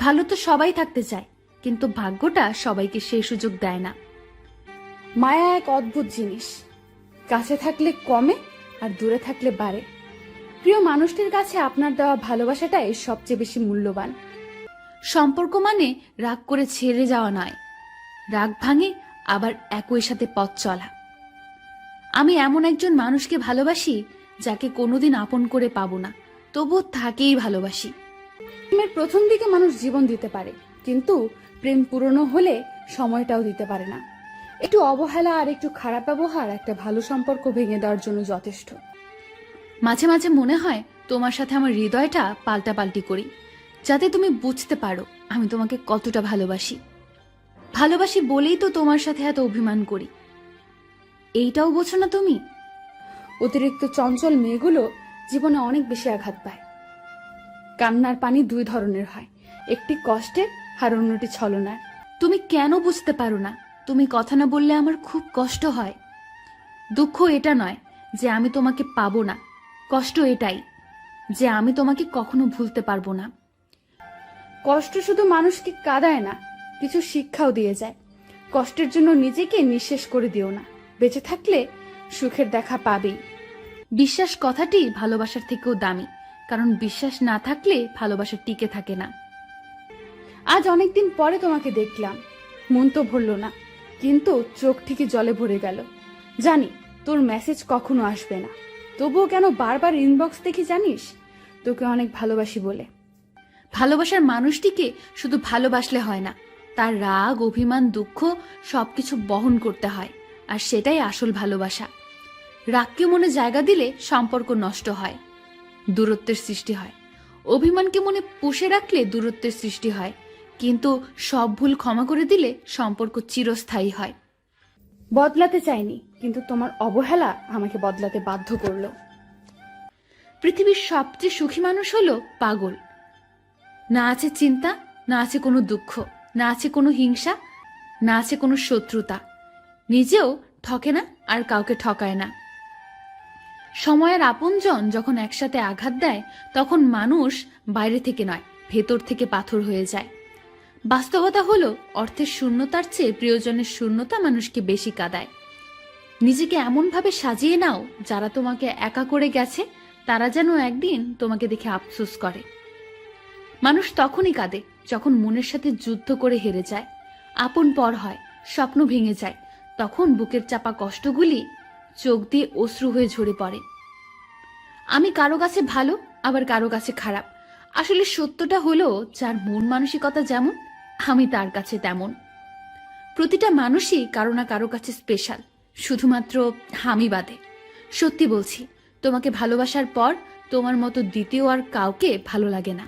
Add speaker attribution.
Speaker 1: ভালো তো সবাই থাকতে চায়, কিন্তু ভাগ্যটা সবাইকে সেই সুযোগ দেয় না।
Speaker 2: মায়া এক অদ্ভুত জিনিস, কাছে থাকলে কমে আর দূরে থাকলে বাড়ে। প্রিয় মানুষটির কাছে আপনার দেওয়া ভালোবাসাটাই সবচেয়ে বেশি মূল্যবান।
Speaker 1: সম্পর্ক মানে রাগ করে ছেড়ে যাওয়া নয়, রাগ ভাঙে আবার একই সাথে পথ চলা। আমি এমন একজন মানুষকে ভালোবাসি যাকে কোনোদিন আপন করে পাবো না, তবুও তাকেই ভালোবাসি।
Speaker 2: প্রেমের প্রথম দিকে মানুষ জীবন দিতে পারে, কিন্তু প্রেম পুরনো হলে সময়টাও দিতে পারে না। একটু অবহেলা আর একটু খারাপ ব্যবহার একটা ভালো সম্পর্ক ভেঙে দেওয়ার জন্য যথেষ্ট।
Speaker 1: মাঝে মাঝে মনে হয় তোমার সাথে আমার হৃদয়টা পাল্টাপাল্টি করি, যাতে তুমি বুঝতে পারো আমি তোমাকে কতটা ভালোবাসি। ভালোবাসি বলেই তো তোমার সাথে এত অভিমান করি, এইটাও বোঝো না তুমি?
Speaker 2: অতিরিক্ত চঞ্চল মেয়েগুলো জীবনে অনেক বেশি আঘাত পায়। কান্নার পানি দুই ধরনের হয়, একটি কষ্টের আর অন্যটি ছলনার।
Speaker 1: তুমি কেন বুঝতে পারো না? তুমি কথা না বললে আমার খুব কষ্ট হয়। দুঃখ এটা নয় যে আমি তোমাকে পাবো না, কষ্ট এটাই যে আমি তোমাকে কখনো ভুলতে পারবো না।
Speaker 2: কষ্ট শুধু মানুষকে কাঁদায় না, কিছু শিক্ষাও দিয়ে যায়। কষ্টের জন্য নিজেকে নিঃশেষ করে দিও না, বেঁচে থাকলে সুখের দেখা পাবেই।
Speaker 1: বিশ্বাস কথাটি ভালোবাসার থেকেও দামি, কারণ বিশ্বাস না থাকলে ভালোবাসা টিকে থাকে না।
Speaker 2: আজ অনেকদিন পরে তোমাকে দেখলাম, মন তো ভরল না, কিন্তু চোখ ঠিকই জলে ভরে গেল। জানি তোর মেসেজ কখনো আসবে না, তবুও কেন বারবার ইনবক্স দেখি জানিস? তোকে অনেক ভালোবাসি বলে।
Speaker 1: ভালোবাসার মানুষটিকে শুধু ভালোবাসলে হয় না, তার রাগ, অভিমান, দুঃখ সবকিছু বহন করতে হয়, আর সেটাই আসল ভালোবাসা। রাগকে মনে জায়গা দিলে সম্পর্ক নষ্ট হয়, দূরত্বের সৃষ্টি হয়। অভিমানকে মনে পুষে রাখলে দূরত্বের সৃষ্টি হয়, কিন্তু সব ভুল ক্ষমা করে দিলে সম্পর্ক চিরস্থায়ী হয়।
Speaker 2: বদলাতে চাইনি, কিন্তু তোমার অবহেলা আমাকে বদলাতে বাধ্য করলো।
Speaker 1: পৃথিবীর সবচেয়ে সুখী মানুষ হলো পাগল। না আছে চিন্তা, না আছে কোনো দুঃখ, না আছে কোনো হিংসা, না আছে কোনো শত্রুতা। নিজেও ঠকে না আর কাউকে ঠকায় না। সময়ের আপনজন যখন একসাথে আঘাত দেয়, তখন মানুষ বাইরে থেকে নয়, ভেতর থেকে পাথর হয়ে যায়। বাস্তবতা হলো, অর্থের শূন্যতার চেয়ে প্রিয়জনের শূন্যতা মানুষকে বেশি কাঁদায়। নিজেকে এমনভাবে সাজিয়ে নাও, যারা তোমাকে একা করে গেছে তারা যেন একদিন তোমাকে দেখে আফসোস করে। মানুষ তখনই কাঁদে যখন মনের সাথে যুদ্ধ করে হেরে যায়, আপন পর হয়, স্বপ্ন ভেঙে যায়। তখন বুকের চাপা কষ্টগুলি চোখ দিয়ে অশ্রু হয়ে ঝরে পড়ে। আমি কারো কাছে ভালো, আবার কারো কাছে খারাপ। আসলে সত্যটা হলো, যার মন মানসিকতা যেমন, আমি তার কাছে তেমন। প্রতিটা মানুষই কারো না কারো কাছে স্পেশাল, শুধুমাত্র আমি বাদে। সত্যি বলছি, তোমাকে ভালোবাসার পর তোমার মতো দ্বিতীয় আর কাউকে ভালো লাগে না।